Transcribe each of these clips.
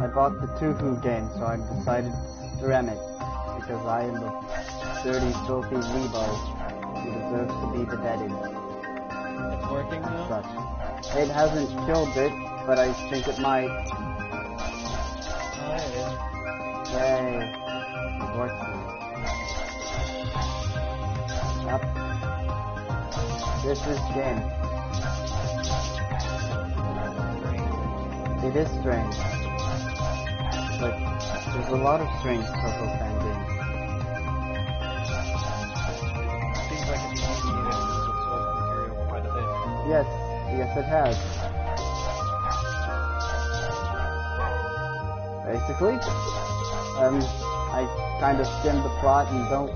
I bought the Touhou game, so I decided to stream it, because I am a dirty, filthy Lebo who deserves to be beheaded. It's working now? Such. It hasn't killed it, but I think it might. Oh, it is. Yay. It works now. Yep. This is game. It is strange. But there's a lot of strange Touhou fan games. Seems like it's easy to use the source material quite a bit. Yes, it has. Basically, I kind of skimmed the plot and don't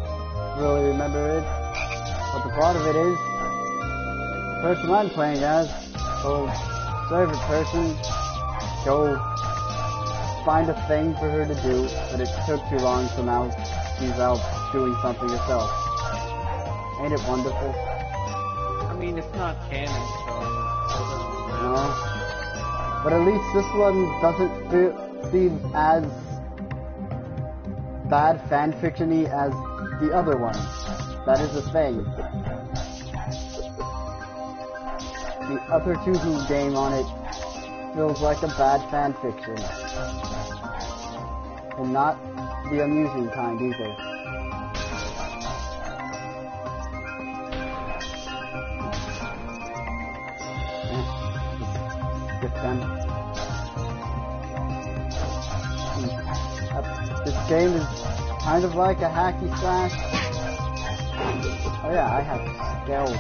really remember it. But the plot of it is, the person I'm playing as told servant person, go find a thing for her to do, but it took too long, so now she's out doing something herself. Ain't it wonderful? I mean, it's not canon, so... No. But at least this one doesn't seem as bad fanfiction-y as the other one. That is the thing. The other Touhou game on it feels like a bad fanfiction. And not the amusing kind either. Skip them. This game is kind of like a hacky slash. Oh yeah, I have skills.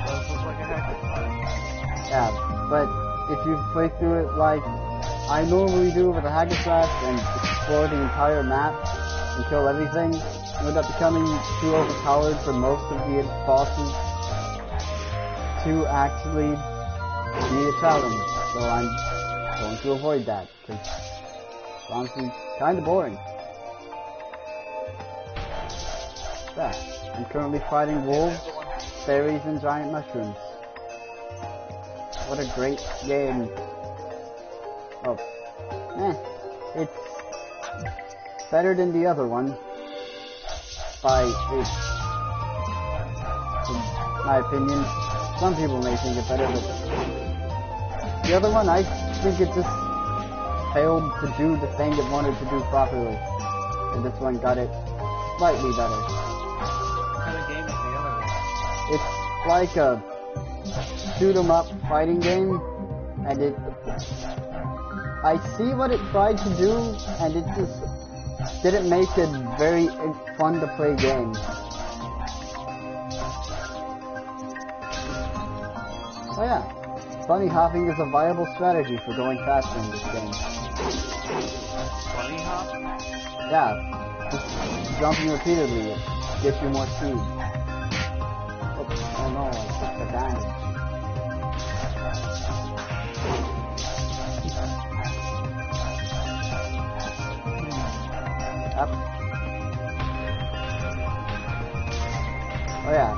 Does look like a hacker slash. Yeah, but if you play through it like I normally do with a hack and slash and explore the entire map and kill everything, you end up becoming too overpowered for most of the bosses to actually be a challenge. So I'm going to avoid that, because it's honestly kind of boring. Yeah, I'm currently fighting wolves, fairies, and giant mushrooms. What a great game. Oh, it's better than the other one by in my opinion. Some people may think it better, but the other one, I think it just failed to do the thing it wanted to do properly, and this one got it slightly better. What kind of game is the other one? It's like a shoot 'em up fighting game, and I see what it tried to do, and it just didn't make it very fun to play game. Oh yeah, bunny hopping is a viable strategy for going faster in this game. Bunny hop? Yeah, just jumping repeatedly gets you more speed. Oh no, I took the damage. Up. Oh yeah.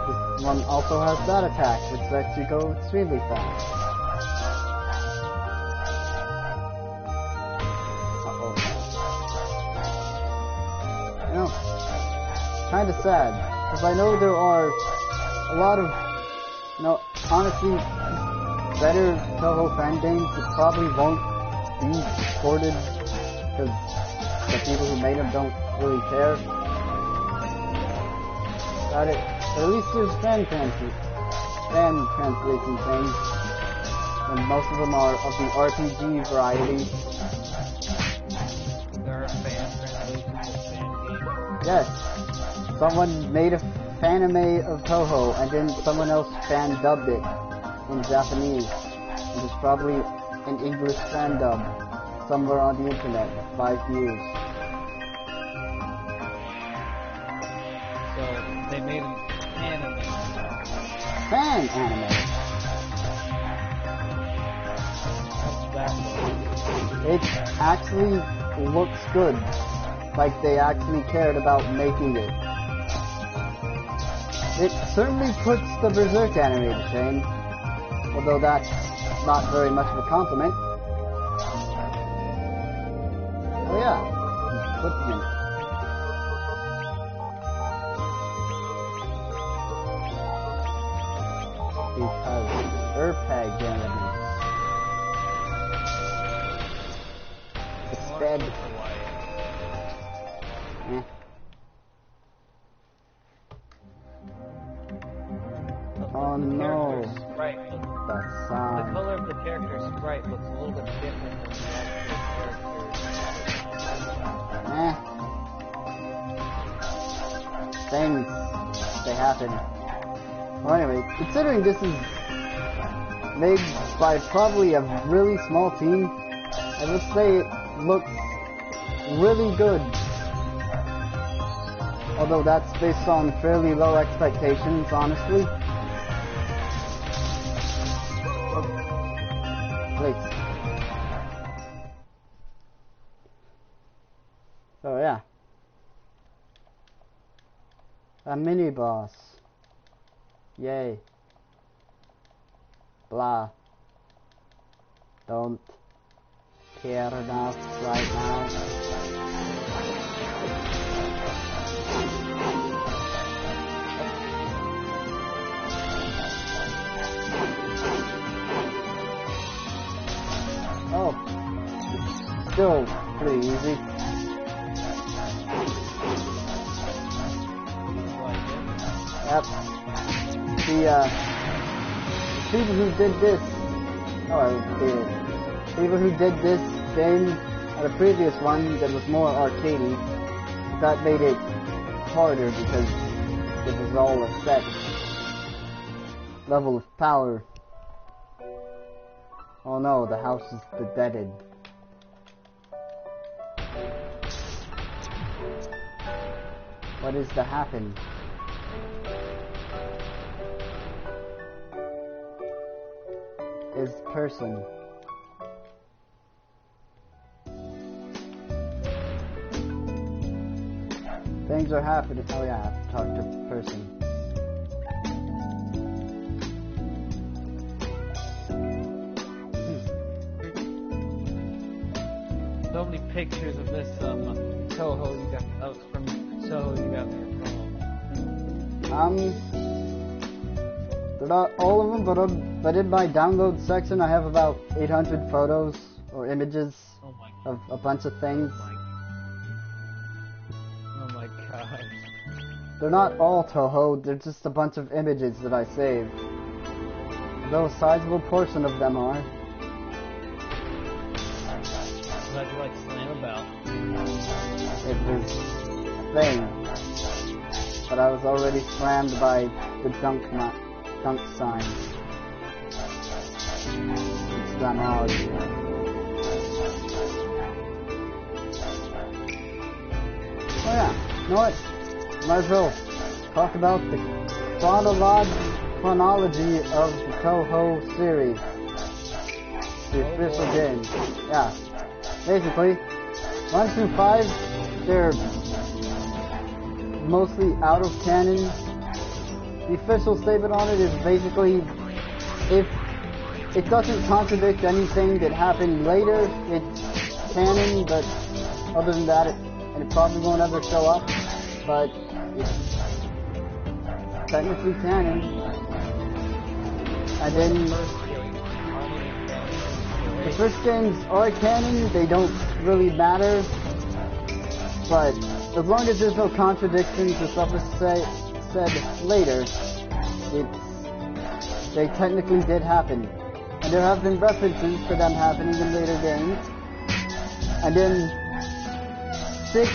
This one also has that attack, which lets you go extremely fast. Uh-oh. You know, kinda sad, because I know there are a lot of, honestly, better Touhou fan games that probably won't be supported because the people who made them don't really care about it. But at least there's fan translation things, and most of them are of the RPG variety. There are fan translations of fan games. Yes, someone made a fanime of Touhou, and then someone else fan dubbed it in Japanese. And there's probably an English fan dub somewhere on the internet in 5 years. So they made an anime. Fan anime. What's that? It actually looks good. Like they actually cared about making it. It certainly puts the Berserk anime to shame. Although that's not very much of a compliment. Oh yeah, he's flipping it. Because Erpeg elements. Instead. Oh no. Right. The sound. The color of the character's sprite looks a little bit different than the actual character. Things, they happen. Well anyway, considering this is made by probably a really small team, I would say it looks really good. Although that's based on fairly low expectations, honestly. Please. So yeah. A mini boss. Yay. Blah. Don't care enough right now. Oh, it's still pretty easy. Yep. The people who did this, the people who did this game at a previous one that was more arcadey, that made it harder because it was all a set level of power. Oh no, the house is deaded. What is to happen? Is person. Things are happening. Oh yeah, I have to talk to person. So many pictures of this Touhou you got from Touhou you got there. They're not all of them, but in my download section I have about 800 photos or images of a bunch of things. Oh my god. They're not all Touhou, they're just a bunch of images that I saved. Though a sizable portion of them are. How'd you like slam about? It was a thing. But I was already slammed by the dunk sign. It's Damage. Oh yeah, you know what? Might as well talk about the chronology of the Touhou series. The official game. Yeah. Basically, 1 through 5, they're mostly out of canon. The official statement on it is basically, if it doesn't contradict anything that happened later, it's canon, but other than that, it probably won't ever show up, but it's technically canon. And then the first games are canon, they don't really matter, but as long as there's no contradictions or stuff is said later, they technically did happen. And there have been references to them happening in later games. And then 6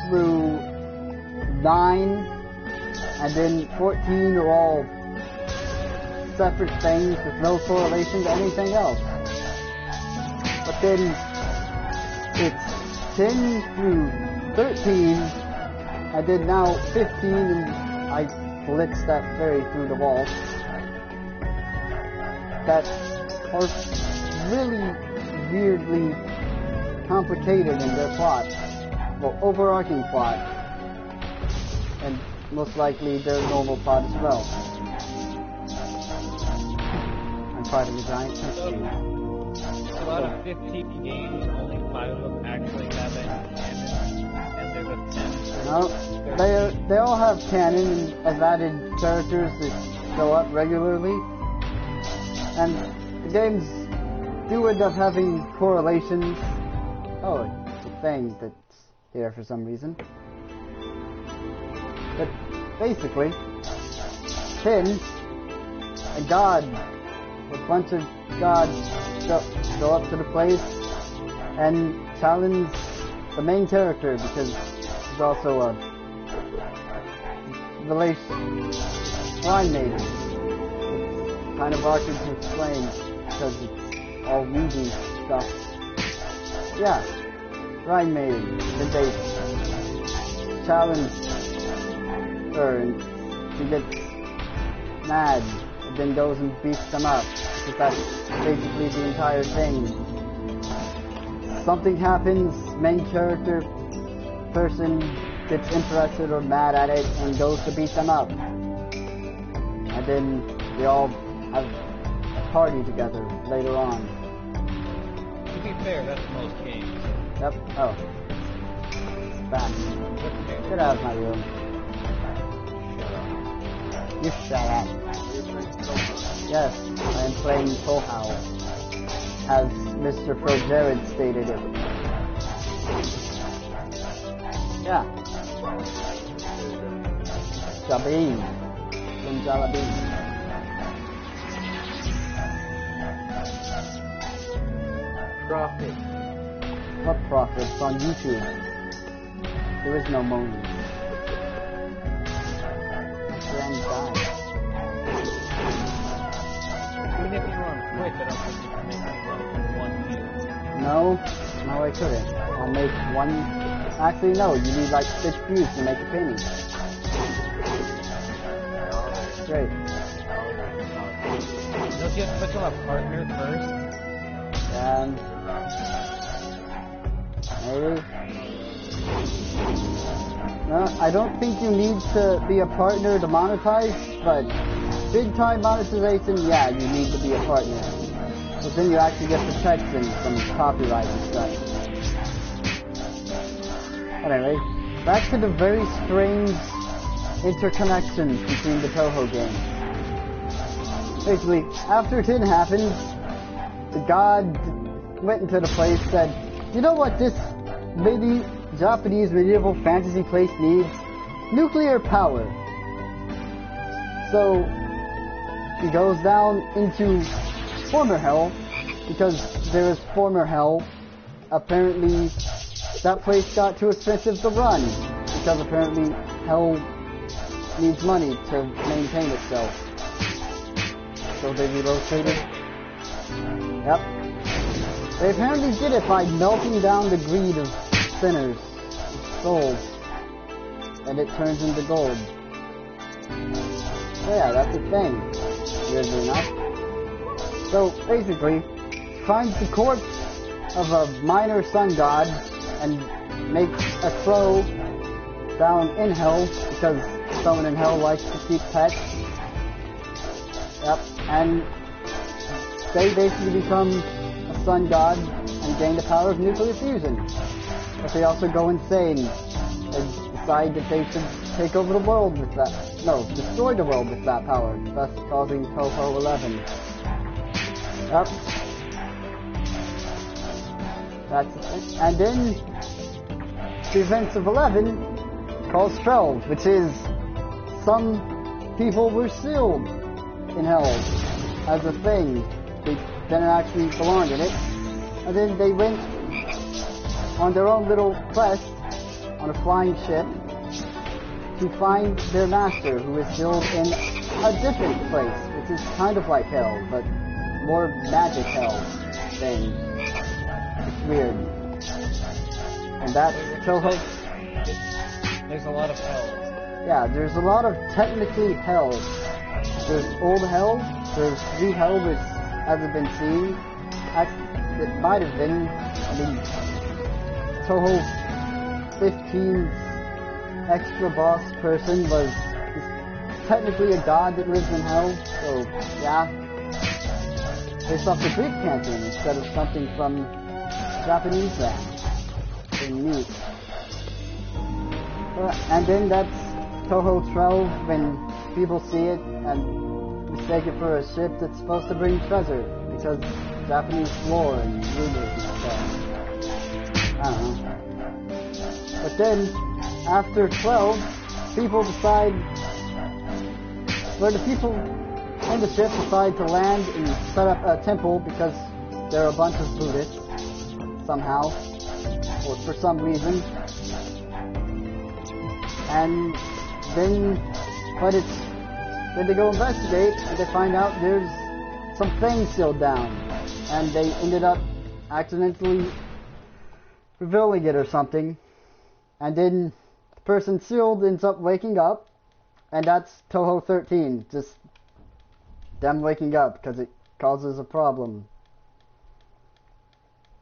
through 9, and then 14 are all separate things with no correlation to anything else. But then it's 10 through 13, and then now 15, and I blitzed that fairy through the wall. That are really weirdly complicated in their plot. Well, overarching plot. And most likely their normal plot as well. I'm fighting a giant mystery. So out of 15 games, only 5 of them actually have any canon, and there's a 10. No, they all have canon and have added characters that show up regularly. And the games do end up having correlations. Oh, it's a thing that's here for some reason. But basically, Tin, a god, a bunch of gods show up to the place and challenge the main character because he's also a shrine maiden. It's kind of awkward to explain because it's all weedy stuff. Yeah, shrine maiden. Then they challenge her and she gets mad and then goes and beats them up. Because that's basically the entire thing. Something happens, main character person gets interested or mad at it and goes to beat them up. And then they all have a party together later on. To be fair, that's most games. Yep. Oh. It's bad. Get out of my room. You shut up. Yes, I am playing Touhou, as Mr. Frojared stated it. Yeah. Jabin. Jalabin. Profit. What profit? It's on YouTube. There is no money. Grand die. Even if you were on Twitch, I don't think you can make any one view. No, I couldn't. I'll make one. Actually, no, you need like 6 views to make a penny. Great. Don't you have to become a partner first? Maybe. No, I don't think you need to be a partner to monetize, but big time monetization, yeah, you need to be a partner. But then you actually get protection from copyright and stuff. Anyway, back to the very strange interconnections between the Touhou games. Basically, after Tin happened, the god went into the place and said, you know what this Japanese medieval fantasy place needs? Nuclear power. So, he goes down into former hell, because there is former hell. Apparently, that place got too expensive to run, because apparently hell needs money to maintain itself. So they relocated. Yep. They apparently did it by melting down the greed of sinners' souls, and it turns into gold. So yeah, that's a thing, weirdly enough. So basically, finds the corpse of a minor sun god and makes a crow down in hell, because someone in hell likes to keep pets. Yep, and they basically become a sun god and gain the power of nuclear fusion. But they also go insane and decide that they should take over the world with that. No, destroy the world with that power, thus causing Touhou 11. Yep. That's it. And then the events of 11 cause 12, which is some people were sealed in hell as a thing. They didn't actually belong in it. And then they went on their own little quest on a flying ship to find their master, who is sealed in a different place, which is kind of like hell, but more magic hell thing. It's weird. And that's Touhou. There's a lot of hells. Yeah, there's a lot of technically hells. There's old hell, there's new hell which hasn't been seen. It might have been, Touhou 15 extra boss person was technically a god that lives in hell, so yeah. based off the Greek canon instead of something from Japanese land. Pretty neat. And then that's Touhou 12 when people see it and mistake it for a ship that's supposed to bring treasure because Japanese lore and rumors and stuff. I don't know. But then, after 12, people decide, the people in the ship decide to land and set up a temple because there are a bunch of Buddhists, somehow, or for some reason. And then, when they go investigate, and they find out there's some things sealed down, and they ended up accidentally revealing it or something, and then the person sealed ends up waking up, and that's Touhou 13, just them waking up because it causes a problem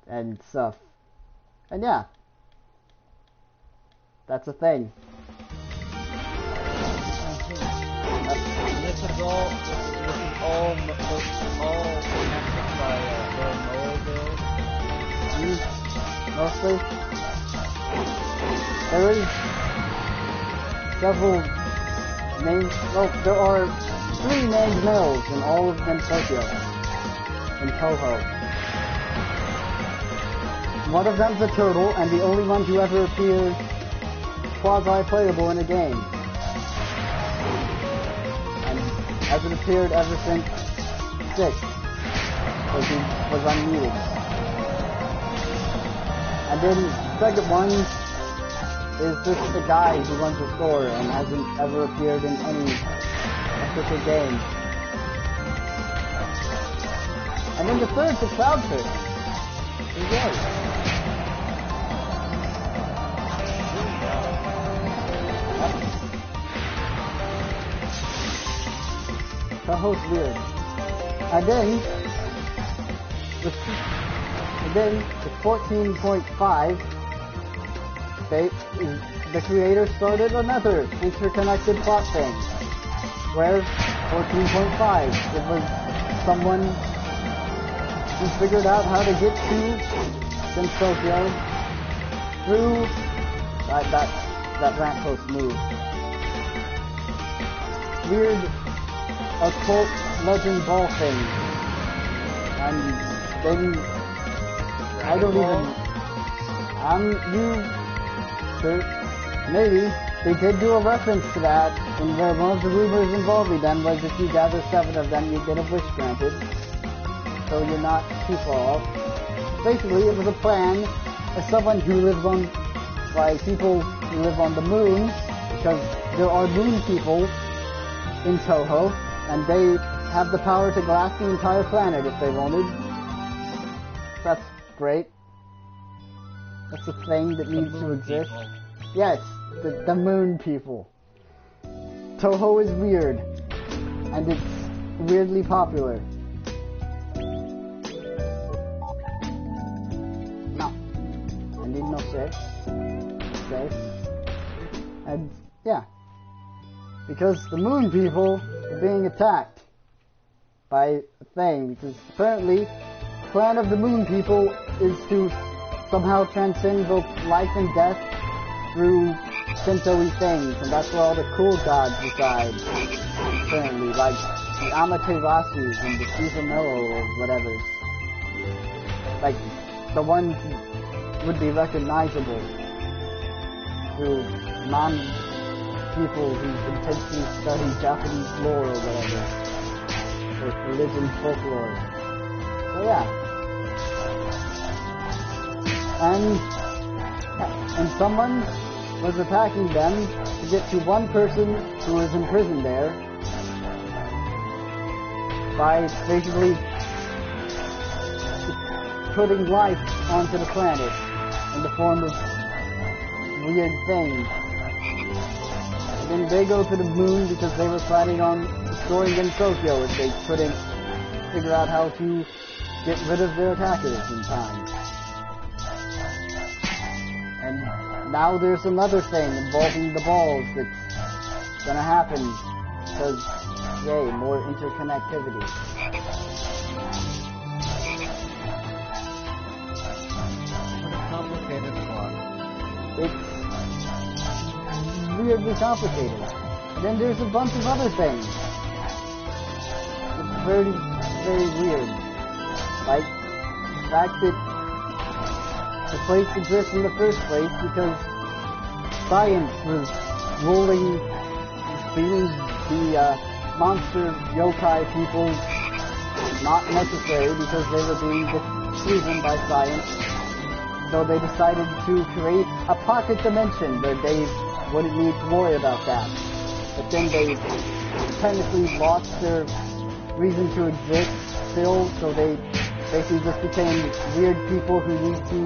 and stuff. And yeah, that's a thing. This is all connected by Noahville. Mostly. There is several names. Well, there are 3 named males in all of them Tokyo. In Touhou. One of them's a turtle, and the only one to ever appear quasi-playable in a game. And hasn't appeared ever since 6, because he was unmuted. And then the second one is just a guy who runs a store and hasn't ever appeared in any official game. And then the third's a cloud person. Who's that? Touhou's weird. And then with 14.5, the creator started another interconnected plot thing, where 14.5, it was someone who figured out how to get to Tokyo through that lamppost move. Weird occult legend ball thing. And then I don't even maybe they did do a reference to that, and where one of the rumors involving them was if you gather 7 of them, you get a wish granted. So you're not too far off. Basically, it was a plan as someone who lives on, people who live on the moon, because there are moon people in Touhou, and they have the power to glass the entire planet if they wanted. That's great. That's a thing that needs to exist. People. Yes, the moon people. Touhou is weird, and it's weirdly popular. No, I need no shit. Okay, and yeah, because the moon people are being attacked by a thing. Because apparently, the plan of the moon people is to somehow transcend both life and death through Shinto-y things, and that's where all the cool gods reside, apparently, like the Amaterasu and the Susanoo or whatever. Like, the ones would be recognizable through non-people who intensely study Japanese lore or whatever, or religion folklore. So yeah. And someone was attacking them to get to one person who was imprisoned there by basically putting life onto the planet in the form of weird things. And then they go to the moon because they were planning on destroying in Tokyo if they couldn't figure out how to get rid of their attackers in time. And now there's another thing involving the balls that's gonna happen because, yay, more interconnectivity. weirdly complicated. Then there's a bunch of other things. It's very, very weird. Like, the fact that the place exists in the first place because science was ruling, being the monster yokai people not necessary because they were being disproven by science. So they decided to create a pocket dimension where they wouldn't need to worry about that. But then they technically lost their reason to exist still, so they basically just became weird people who need to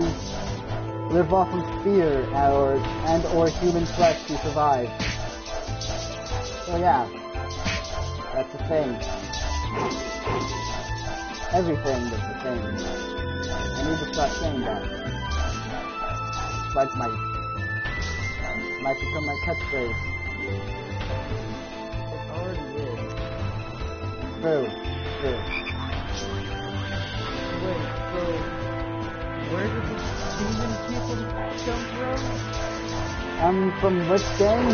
live off of fear or human flesh to survive. So yeah, that's the thing. Everything is the thing. I need to stop saying that. Like might become my catchphrase. It already is. True. Wait, so where did the demon people come from? From which game?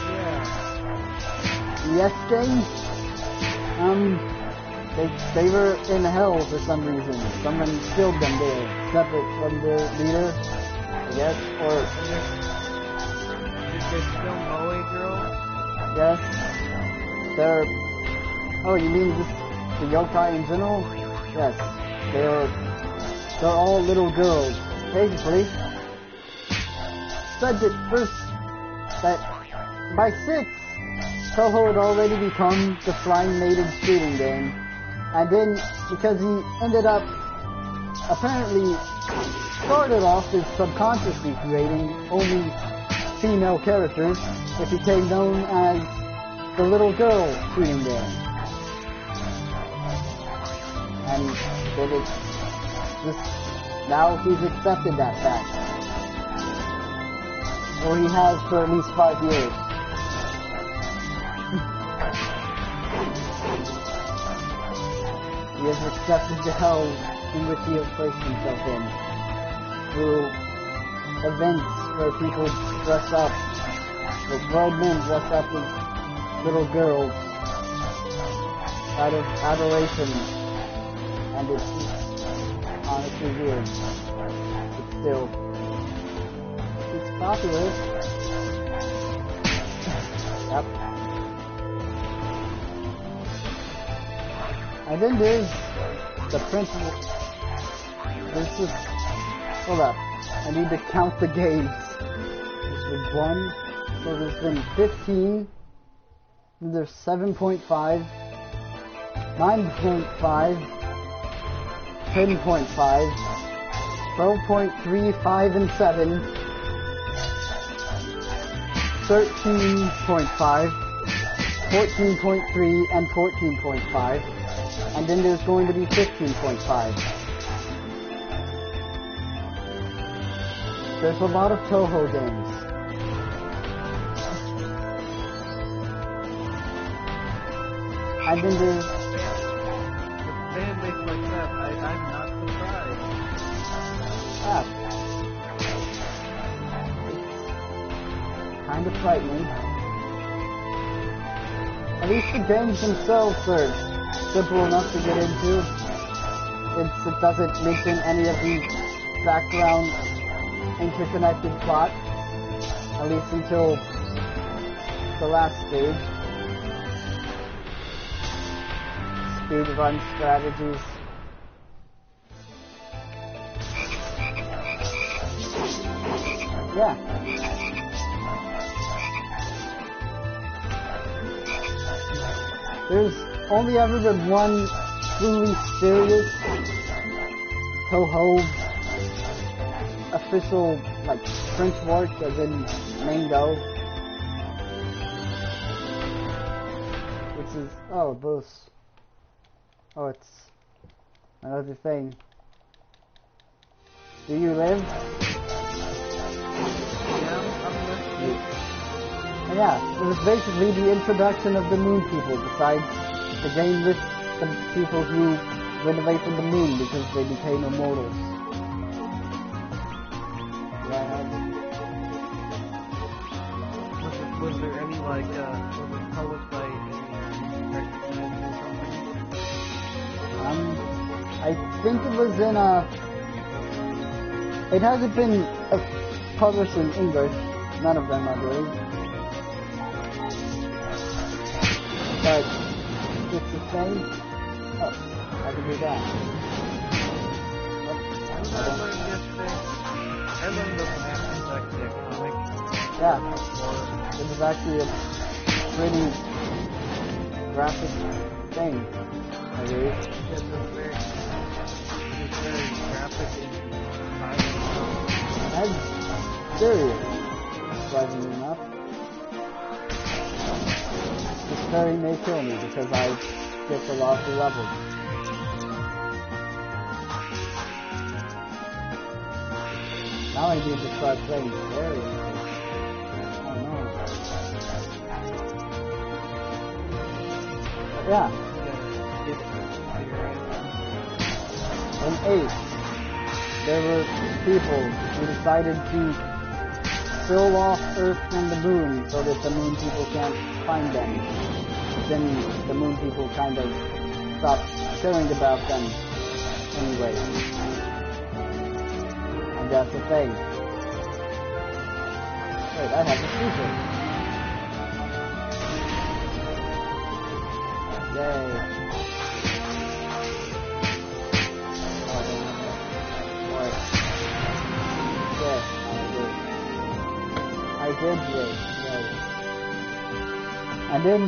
Yeah. Yes game? They were in hell for some reason. Someone killed them there, separate from their leader, I guess, or... Did they kill Moe girl? Yes. They're... Oh, you mean just the yokai in general? Yes. They're all little girls. Basically, said that first, that by 6, Touhou had already become the flying maiden shooting game. And then, because he ended up, apparently, started off as subconsciously creating only female characters, it became known as the little girl shooting game. And then it's just, now he's accepted that fact. Or he has for at least 5 years. He has accepted the hell in which he has placed himself in. Through events where people dress up, where grown men dress up as little girls, out of adoration. And it's honestly weird. But still, it's popular. Yep. And then there's the principal. There's just... Hold up. I need to count the games. This was 1. So there's been 15. And there's 7.5. 9.5. 10.5. 12.3, 5, and 7. 13.5. 14.3 and 14.5. And then there's going to be 15.5. There's a lot of Touhou games. And then there's... With fan base like that, I'm not surprised. Ah. It's kind of frightening. At least the games themselves are simple enough to get into. It doesn't mention any of the background interconnected plots, at least until the last stage. Speedrun strategies. Yeah. There's only ever been one truly serious Touhou official, like, French work, as in Mango. Which is, oh, Boost. Oh, it's another thing. Do you live? Yeah, it was basically the introduction of the moon people, besides the game with the people who went away from the moon because they became immortals. Yeah. Was there any like was it published by any recognized or something? I think it was in it hasn't been published in English. None of them, I believe. But it's the same. Oh, I can do that. I learned yesterday. I learned that the map is actually a comic. Yeah, it was actually a pretty graphic thing, I believe. It's very graphic and That's serious, surprisingly enough. This fairy may kill me because I get the lofty level. Now I need to start playing fairy. Oh no. But yeah. In 8, there were people who decided to fill off Earth and the Moon so that the Moon people can't find them. But then the Moon people kind of stopped caring about them anyway. And that's the thing. Wait, I have a secret. Yay. I did great. And then,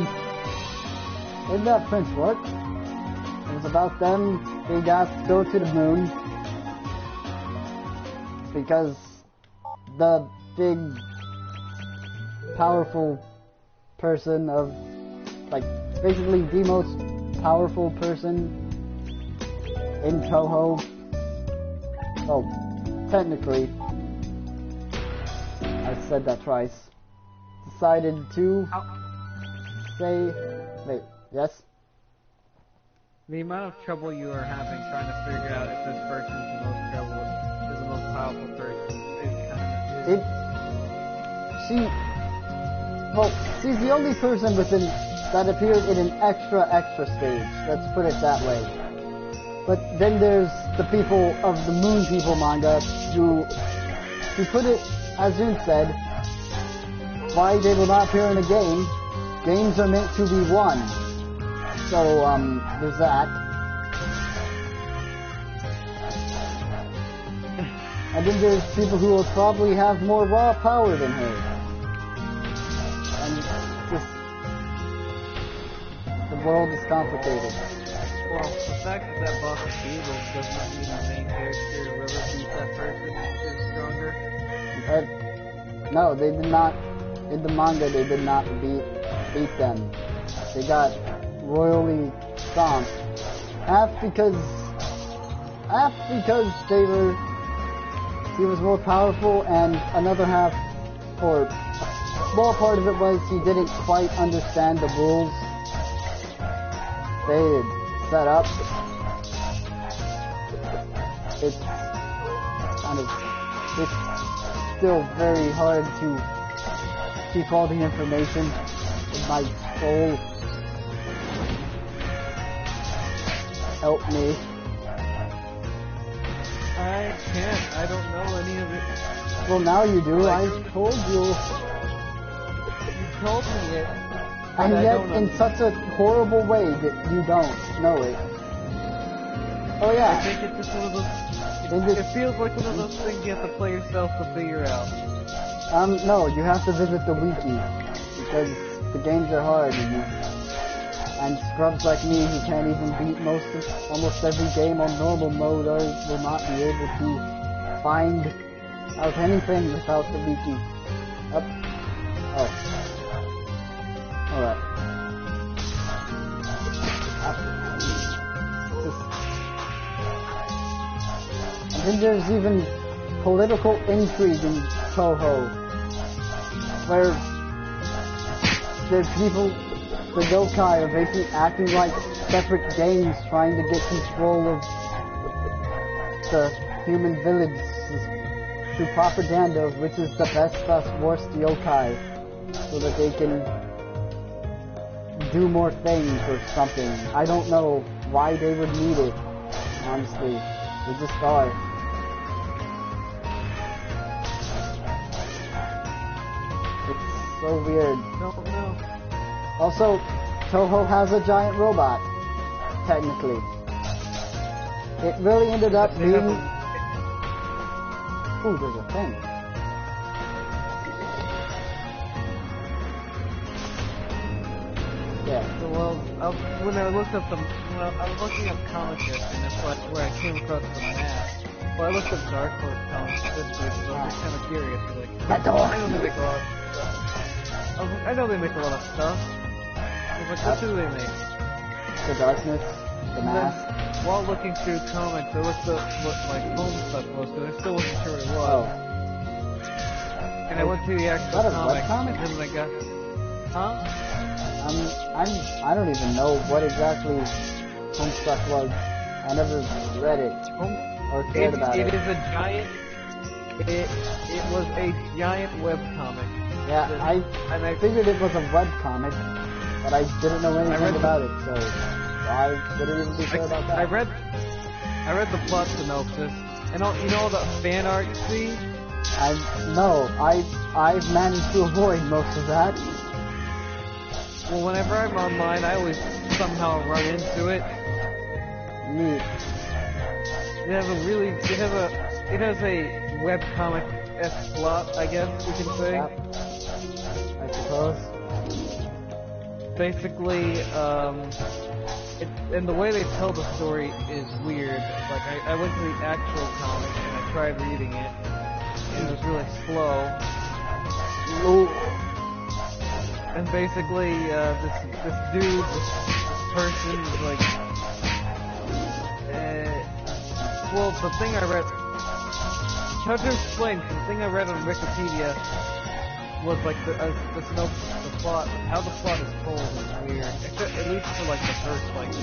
didn't that print work? It was about them being asked to go to the moon because the big, powerful person of, like, basically the most powerful person in Touhou. Oh, technically, I said that twice. Decided to say, wait, yes? The amount of trouble you are having trying to figure out if this person is the most powerful person is kind of she's the only person that appeared in an extra stage. Let's put it that way. But then there's the people of the Moon People manga who put it, as Jun said, why they will not appear in a game. Games are meant to be won. So, there's that. And then there's people who will probably have more raw power than her. And just, the world is complicated. Well, the fact that boss is evil does not mean the main character whoever beat that person is stronger. No, they did not. In the manga, they did not beat them. They got royally stomped. Half because he was more powerful, and another half, or a small part of it was he didn't quite understand the rules they had set up. It's still very hard to keep all the information in my soul. Help me. I can't. I don't know any of it. Well, now you do. I told you. You told me it. And yet, in such a horrible way that you don't know it. Oh yeah. I think it's just one of those. It feels like one of those things you have to play yourself to figure out. No, you have to visit the wiki, because the games are hard, and scrubs like me who can't even beat almost every game on normal mode will not be able to find out anything without the wiki. Up. Oh. Alright. And then there's even political intrigue in Touhou, where there's people, the yokai are basically acting like separate games trying to get control of the human village through propaganda of which is the best/worst yokai. so that they can do more things or something. I don't know why they would need it, honestly. They just are. It's so weird. Don't know. Also, Touhou has a giant robot, technically. It really ended up being... Ooh, there's a thing. Yeah. So, well, when I looked up I was looking up comic books, and that's where I came across the map. Well, I looked up Dark Horse comics history, so I was just kind of curious. Like, That door! I know they make a lot of stuff. I know they make a lot of stuff. I was like, what do they make? The darkness, the And mask. then, while looking through comics, I looked up what like home stuff was, because I still wasn't sure what it was. Oh. And I went to the actual Is that a comic, webcomic? and then I got... Huh? I don't even know what exactly Homestuck was. I never read it or cared about it. It is a giant... It was a giant webcomic. Yeah, I figured it was a webcomic, but I didn't know anything about it, so I didn't even be sure about that. I read the plot synopsis, and you know all the fan art you see? I've managed to avoid most of that. Well, whenever I'm online, I always somehow run into it. Neat. It has a webcomic-esque plot, I guess you can say. Yep. I suppose. Basically, and the way they tell the story is weird. Like, I went to the actual comic and I tried reading it, and it was really slow. Ooh. And basically, this person is like, well, the thing I read, how to explain, the thing I read on Wikipedia was like the synopsis, the plot, how the plot is told is weird, at least for like the first like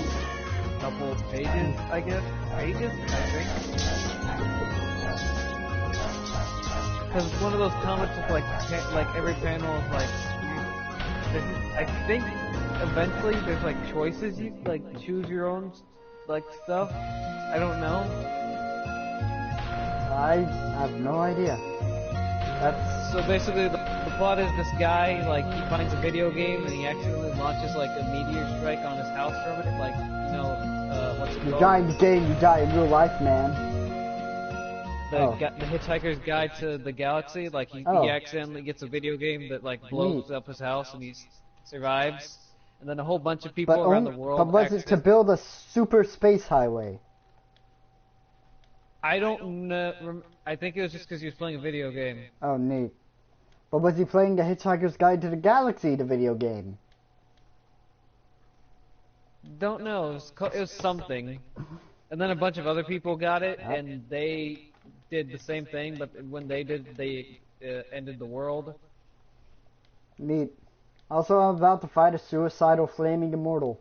couple pages, I guess, I think. Because it's one of those comics with like every panel is like, I think eventually there's like choices you like choose your own like stuff. I don't know. I have no idea. That's so basically the plot is this guy like he finds a video game and he accidentally launches like a meteor strike on his house from it. Like what's it called? You die in the game, you die in real life, man. The Hitchhiker's Guide to the Galaxy. Like he accidentally gets a video game that like blows up his house and he survives. And then a whole bunch of people around the world. But was it to build a super space highway? I don't know. I think it was just because he was playing a video game. Oh, neat. But was he playing the Hitchhiker's Guide to the Galaxy, the video game? Don't know. It was something. And then a bunch of other people got it, and they did the same thing, but when they did, they ended the world. Neat. Also, I'm about to fight a suicidal flaming immortal.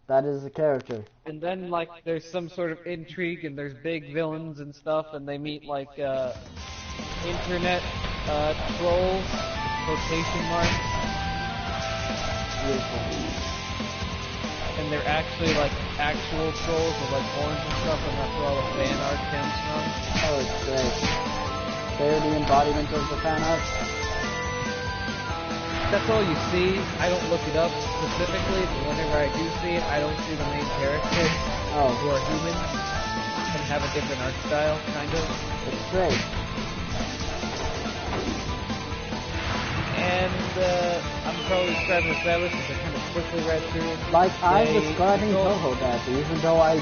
That is a character. And then, like, there's some sort of intrigue, and there's big villains and stuff, and they meet, like, internet trolls, quotation marks. Beautiful. And they're actually, like, actual trolls with, like, horns and stuff, and that's where all the fan art comes from. Oh, it's great. They're the embodiment of the fan art. That's all you see. I don't look it up specifically, but whenever I do see it, I don't see the main characters who are humans and have a different art style, kind of. It's great. And I'm probably describing this badly since I kind of quickly read through it. Like, I'm describing Touhou badly, even though I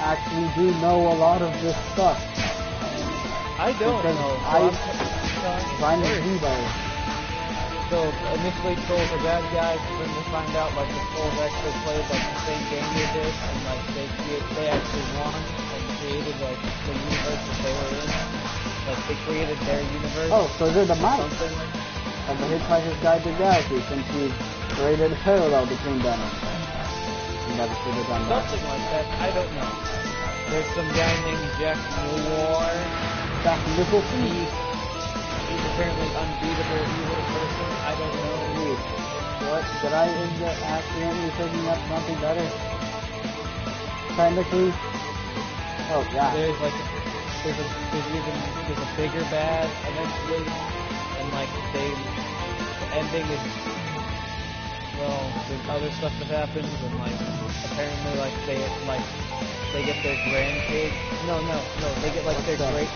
actually do know a lot of this stuff. I don't know. I'm trying to read it. So initially trolls are bad guys, and then they find out like the trolls actually played like the same game they did, and like they actually won and created like the universe that they were in. Like they created their universe. Oh, so they're the mice like of the Hitchhiker's Guide to the Galaxy, since we created a parallel between them. Never should have done that. Something like that. I don't know. There's some guy named Jack Moore. Jack Nicholson? He's a apparently unbeatable evil person. I don't know. Wait, what? Did I end up accidentally picking up something better? Technically? Oh, yeah. There's like, there's a bigger bad eventually, and like the ending is, well, there's other stuff that happens, and like, apparently like they get their grandkids, they get like their great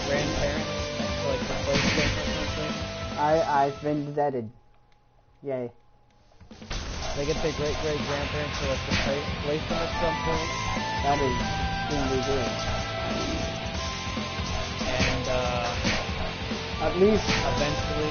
grandparents to like replace them or something. I've been deaded. Yay. They get their great grandparents to like replace them at some point. That is extremely good. And at least eventually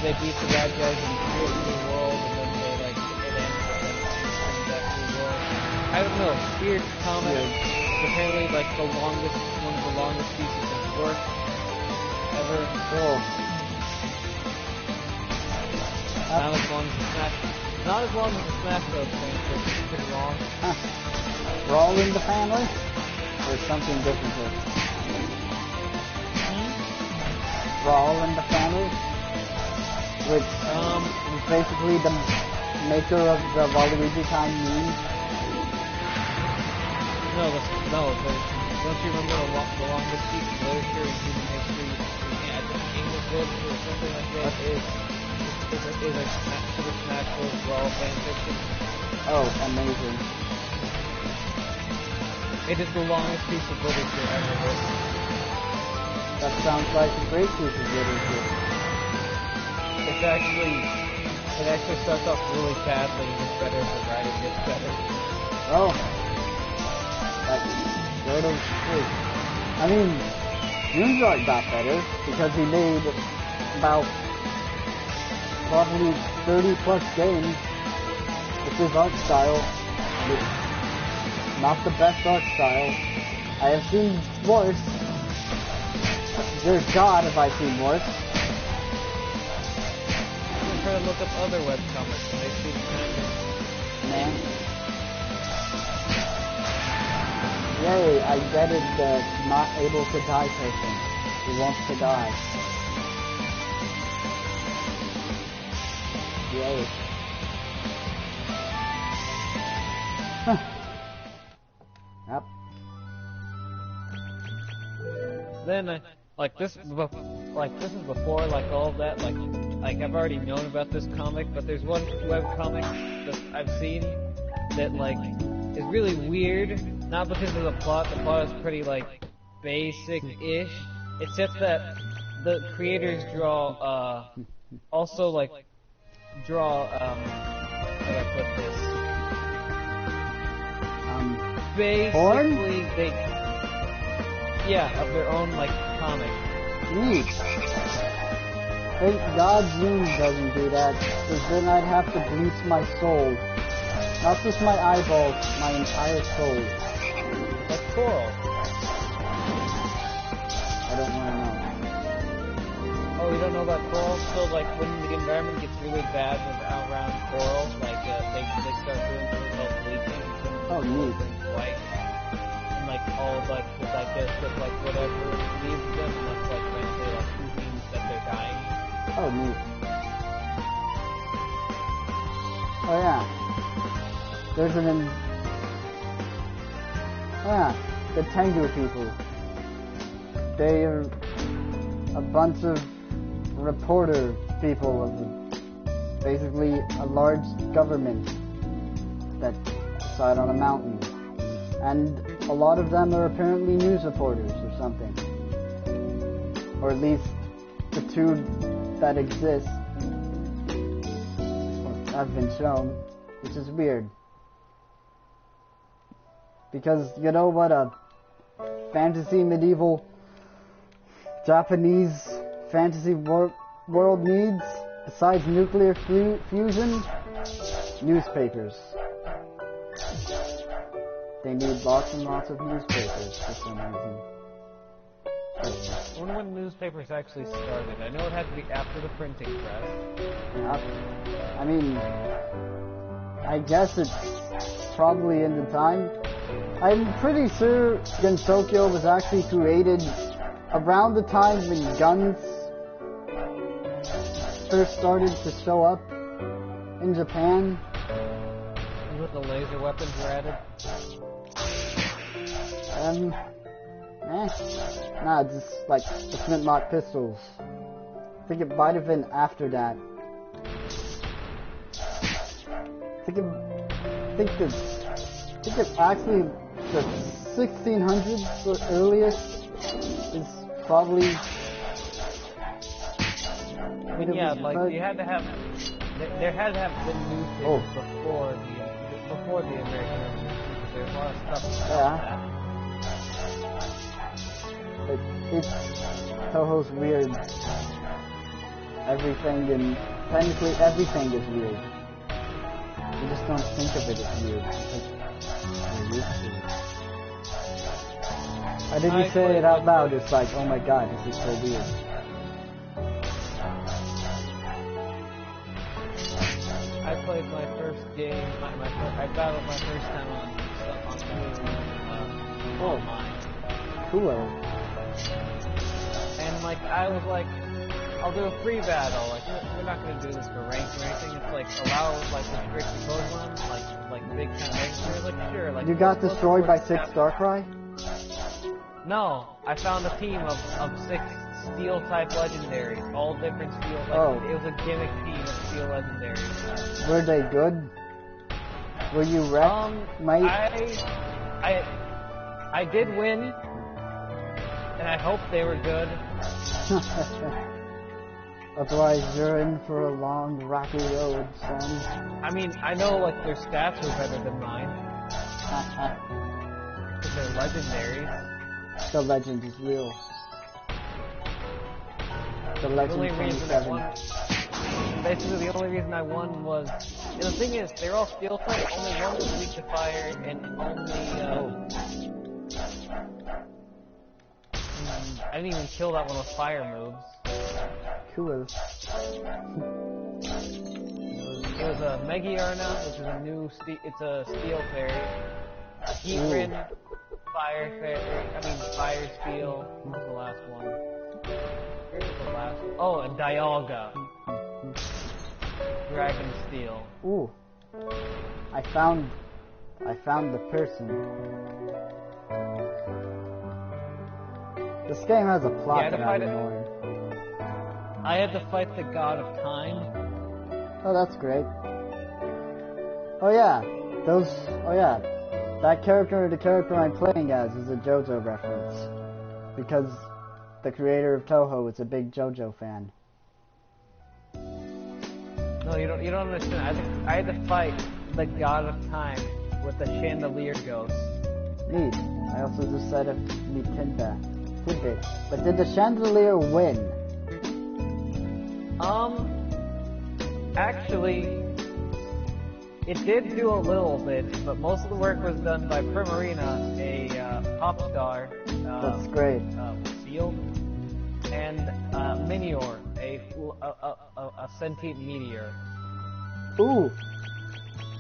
they beat the bad guys and create a new world, and then they like it ends with them coming back to the world. I don't know. Weird comic. It's apparently like one of the longest pieces of work ever. cool. Not as long as the Smash Bros. Thing, so it's pretty long. Brawl in the family? Or something different? Brawl in the family? Which is basically the maker of the Waluigi kind meme. Don't you remember the longest piece of literature in human history? I think English literature or something like that is a Super Smash Bros. Brawl fan fiction. Oh, amazing. It is the longest piece of literature ever written. That sounds like a great piece of literature. It actually starts off really badly and gets better as the writing gets better. Oh. That's sort of true. I mean, Moonlight got better because he made about probably 30 plus games with his art style. It's not the best art style. I have seen worse. Dear God, have I seen worse. I'm trying to look up other webcomics and they seem kind of... Man. Yay, I getted the not able to die person who wants to die. Yay. Huh. Yep. Then, this is before, like, all of that, like I've already known about this comic, but there's one webcomic that I've seen that, like, is really weird, not because of the plot is pretty, like, basic-ish, it's just that the creators draw, how do I put this? Basically, of their own, like, comic. Neat. Thank God Zoom doesn't do that, because then I'd have to bleach my soul. Not just my eyeballs, my entire soul. Like Coral. I don't want to know. Oh, you don't know about Coral? So, like, when the environment gets really bad around Coral, like, they start doing something called bleaching. Oh, neat. White. And, like, all, like, whatever leaves them, and that's, like, eventually, like, means that they're dying. Oh, neat. Oh, yeah. There's the Tengu people. They are a bunch of reporter people of basically a large government that reside on a mountain. And a lot of them are apparently news reporters or something. Or at least the two that exist have been shown, which is weird. Because you know what a fantasy medieval Japanese fantasy world needs besides nuclear fusion? Newspapers. They need lots and lots of newspapers for some reason. I wonder when newspapers actually started. I know it had to be after the printing press. I mean, I guess it's probably in the time. I'm pretty sure Gensokyo was actually created around the time when guns first started to show up in Japan. When the laser weapons were added. Nah, just like the flintlock pistols. I think it might have been after that. I think it's actually the 1600s or earliest is probably. Yeah, like you had to have. There had to have been newspapers before the American Revolution. There's a lot of stuff about that. It's Touhou's weird. Everything and technically everything is weird. You just don't think of it as weird because you're used to it. How did you say it out loud? It's like, oh my god, this is so weird. I played my first game. I battled my first time on online. Cool. And like I was like, I'll do a free battle. Like we're not gonna do this for rank or anything. It's like allow like the strict Pokemon, like big kind of ranks. Like sure, like you got destroyed by 6 Darkrai? No, I found a team of 6 Steel type legendaries, all different Steel. Like, it was a gimmick team of Steel legendaries. Were they good? Were you wrecked, mate? I did win, and I hope they were good. Otherwise, you're in for a long, rocky road, son. I mean, I know like their stats were better than mine. Because they're legendaries. The legend is real. The legend 27. Basically, the only reason I won was... And the thing is, they're all steel type. Only one was weak to fire, and only... I didn't even kill that one with fire moves. Cool. It was a Megiarna, which is a new... It's a steel fairy. A Heatran, fire fairy... I mean, fire steel. What was the last one? Where was the last one? Oh, and Dialga. Dragon Steel. Ooh. I found the person. This game has a plot that I'm ignoring. I had to fight the God of Time. Oh, that's great. Oh yeah. That character, the character I'm playing as, is a JoJo reference. Because the creator of Touhou is a big JoJo fan. No, you don't understand. I had to fight the God of Time with the Chandelier Ghost. Neat. I also just said a neat tidbit. But did the Chandelier win? Actually, it did do a little bit, but most of the work was done by Primarina, a pop star. That's great. Field, and Minior, a sentient meteor. Ooh,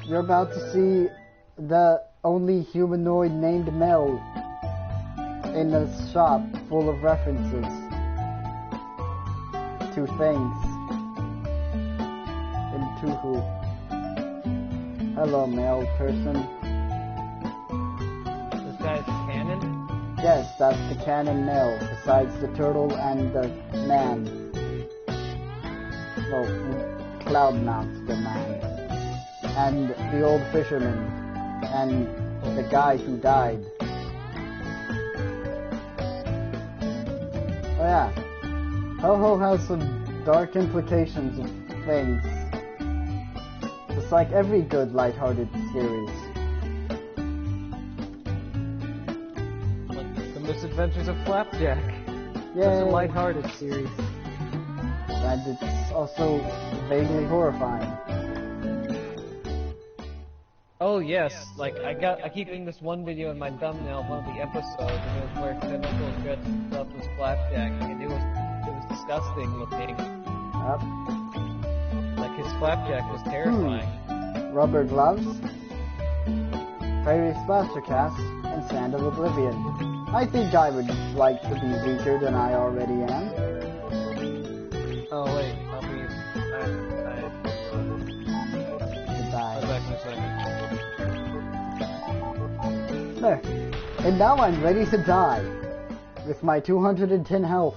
you're about to see the only humanoid named Mel in a shop full of references to things in Touhou. Hello, Mel person. This guy's canon? Yes, that's the canon Mel, besides the turtle and the man. Well, Cloud Monster Man. And the old fisherman. And the guy who died. Oh yeah. Touhou has some dark implications of things. Just like every good lighthearted series. Like The Misadventures of Flapjack. Yeah. It's a lighthearted series. And it's also vaguely horrifying. Oh yes, like I keep getting this one video in my thumbnail of one of the episodes, and it was where Tentacle dressed up as Flapjack, and it was disgusting looking. Yep. Like his Flapjack was terrifying. Rubber gloves, fairy splash cast, and sand of oblivion. I think I would like to be weaker than I already am. Oh wait, I'll be. Goodbye. I'll back in a second. There. And now I'm ready to die. With my 210 health.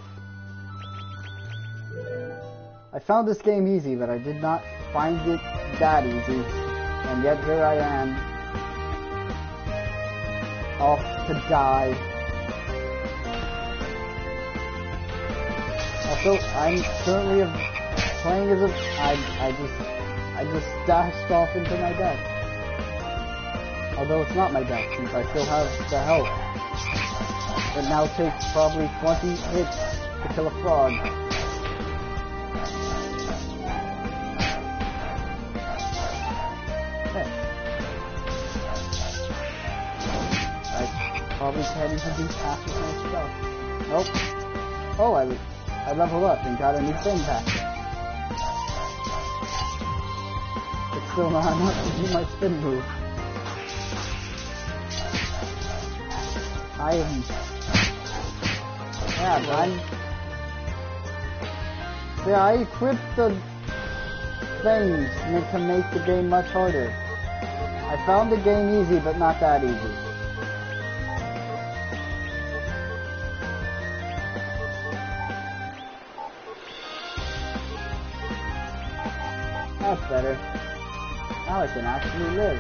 I found this game easy, but I did not find it that easy. And yet here I am. Off to die. Also, I'm currently playing as a... I just dashed off into my death. Although it's not my death, since I still have the health. It now takes probably 20 hits to kill a frog. Okay. I probably can't even do half of my stuff. Nope. Oh, I leveled up and got a new thing back. It's still not enough to do my spin move. I am... Yeah, I equipped the things meant to make the game much harder. I found the game easy, but not that easy. That's better. Now I can actually live.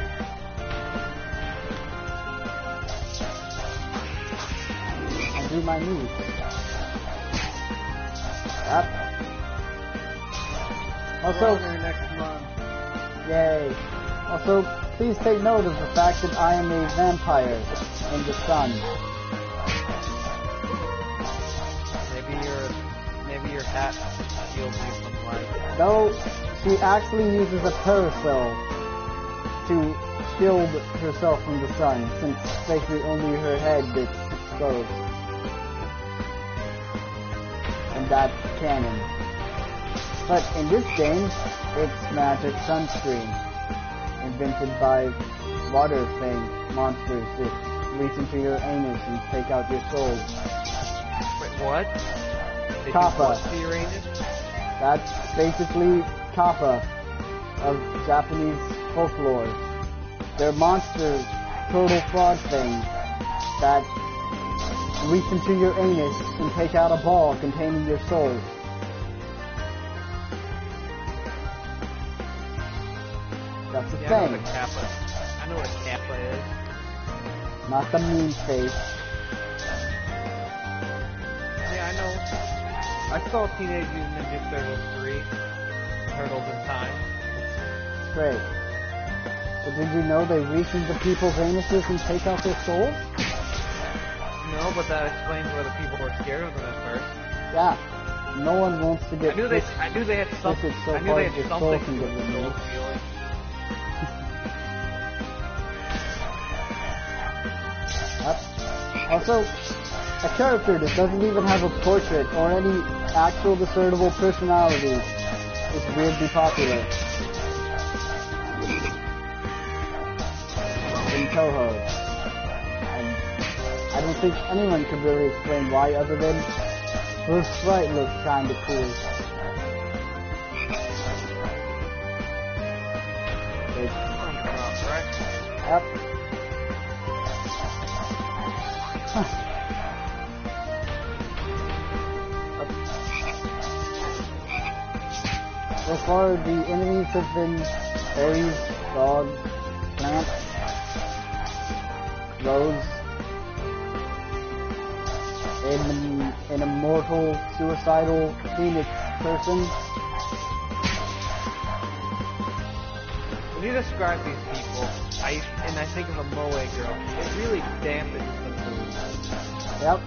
And do my moves. Yep. Also, next month. yay. Also, please take note of the fact that I am a vampire in the sun. Maybe your hat shields you from light. No, she actually uses a parasol to shield herself from the sun, since basically only her head gets exposed. And that's canon. But in this game, it's magic sunscreen, invented by water thing monsters that reach into your anus and take out your soul. Wait, what? Kappa. To your anus? That's basically Kappa of Japanese folklore. They're monster turtle frog things that reach into your anus and take out a ball containing your soul. That's a Yeah, thing. I know what a kappa is. Not the mean face. Yeah, I know. I saw Teenage Mutant Ninja Turtles 3. Turtles in Time. Great. But did you know they reach into people's anuses and take out their souls? No, but that explains why the people were scared of them at first. Yeah. No one wants to get I knew they had something. so I knew they hard had your soul something can to get do with the removed. soul feeling. Yep. Also, a character that doesn't even have a portrait or any actual discernible personality is weirdly popular in Touhou. And I don't think anyone could really explain why, other than her sprite looks kinda cool. Yep. So far, the enemies have been fairies, frogs, plants, roads, an immortal, suicidal phoenix person. When you describe these people, I think of a moe girl. It really dampens the mood. Yep.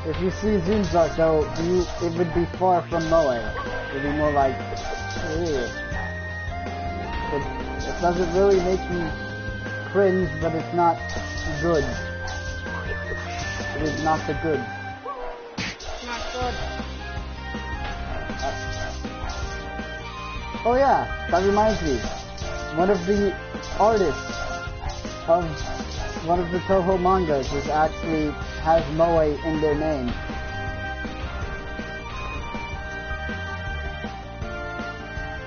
If you see Zunzark though, it would be far from moe. It would be more like, ew. It doesn't really make me cringe, but it's not good. It is not the good. Not good. Oh yeah, that reminds me. One of the artists of one of the Touhou mangas is actually has moe in their name.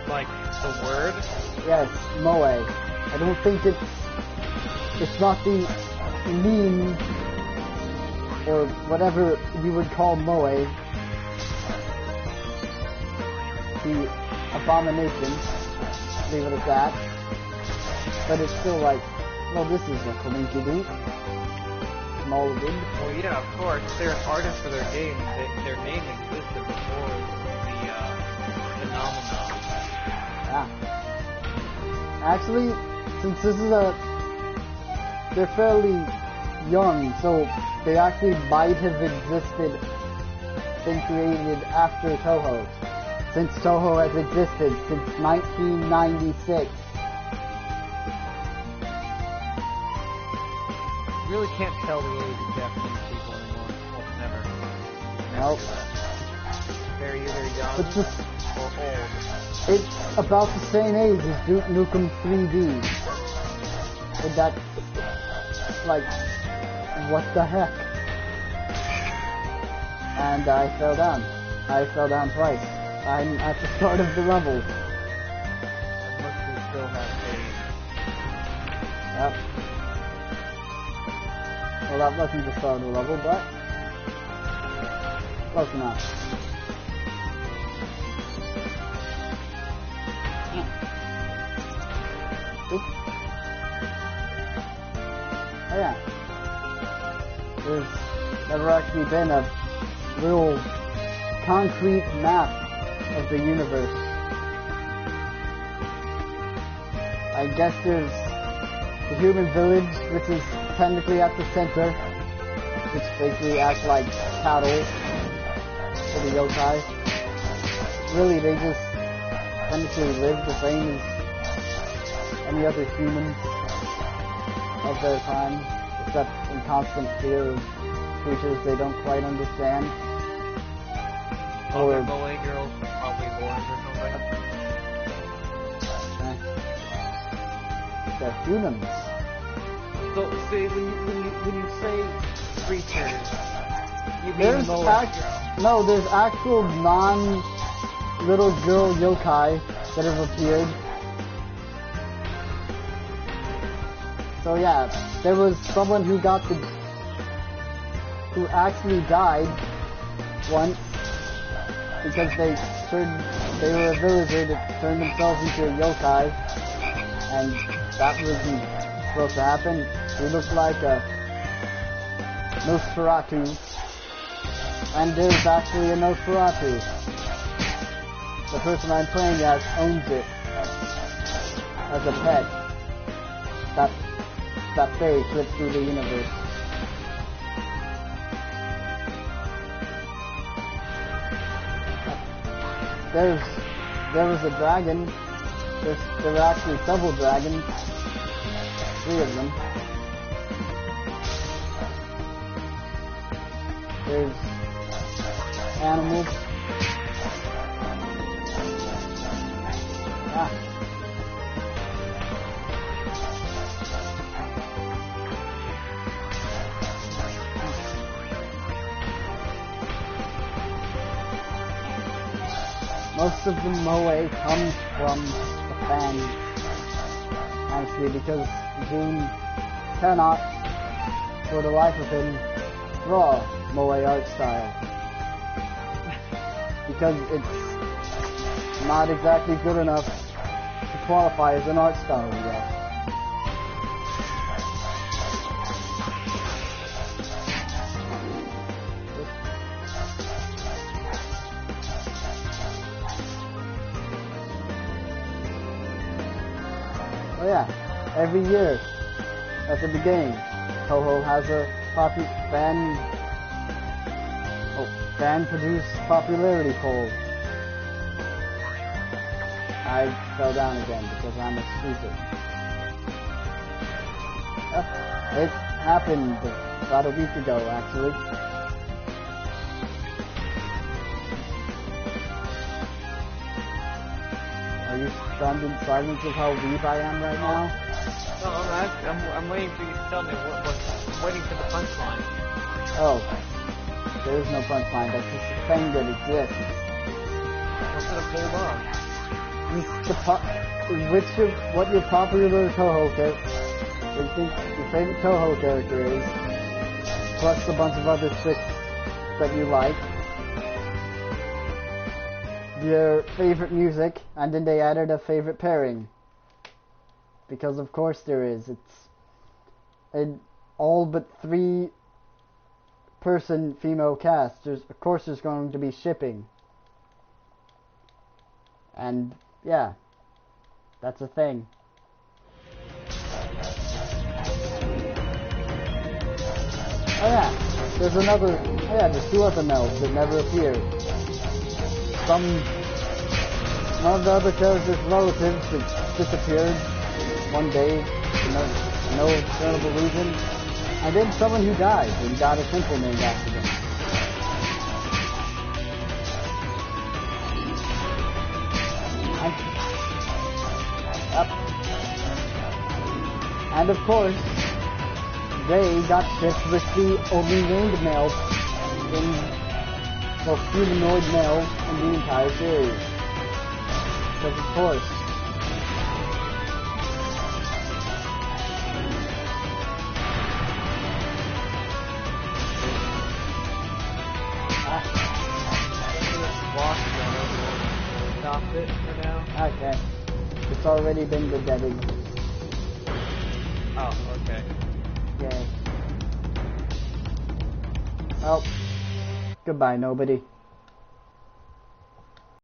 Like the word? Yes, moe. I don't think it's not the meme or whatever you would call moe. The abomination. Leave it at that. But it's still like, well, this is a coinky-dink. Small big. Well, yeah, of course. They're an artist for their game. Their name existed before the phenomenon. Yeah. Actually, since this is they're fairly young, so they actually might have existed, been created after Touhou. Since Touhou has existed since 1996. You really can't tell the age of Japanese people anymore. Well, never. Nope. They're either young It's just, or old. it's about the same age as Duke Nukem 3D. And that's like, what the heck? And I fell down. I fell down twice. I'm at the start of the level. Unless we still have age. Yep. Well, that wasn't the start of the level, but close enough. Oops. Oh yeah. There's never actually been a real concrete map of the universe. I guess there's the human village, which is technically at the center, which basically acts like cattle for the yokai. Really, they just technically live the same as any other humans of their time, except in constant fear of creatures they don't quite understand. Or moe girls, probably boys or something. They're humans. So, see, when you say creatures, you mean There's moe no, there's actual non-little girl yokai that have appeared. So yeah, there was someone who actually died once because they were a villager that turned themselves into a yokai, and that wasn't supposed to happen. He looked like a Nosferatu, and there's actually a Nosferatu. The person I'm playing as owns it as a pet. That fairy flips through the universe. There was a dragon. There were actually several dragons. 3 of them. There's animals. Ah. Most of the moe comes from the fans, honestly, because Jun cannot, for the life of him, draw moe art style. Because it's not exactly good enough to qualify as an art style yet. Oh yeah, every year at the beginning, Touhou has a fan-produced popularity poll. I fell down again because I'm a stupid. It happened about a week ago, actually. Are you stunned in silence of how weak I am right now? No, I'm waiting for you to tell me I'm waiting for the punchline. Oh. There is no punchline. That's just a thing that exists. What's it a bulldog? What your popular Touhou character, your favorite Touhou character is, plus a bunch of other tricks that you like, your favorite music, and then they added a favorite pairing. Because of course there is. It's an all but 3-person female cast. Of course there's going to be shipping. And yeah, that's a thing. Oh yeah, there's 2 other males that never appeared. One of the other characters' relatives that disappeared one day for no discernible reason. And then someone who died and got a temple named after them. And of course, they got shipped with the only named male humanoid male in the entire series. Because of course. Stop it for now. Okay. It's already been deaded. Oh, okay. Yeah. Well, goodbye, nobody.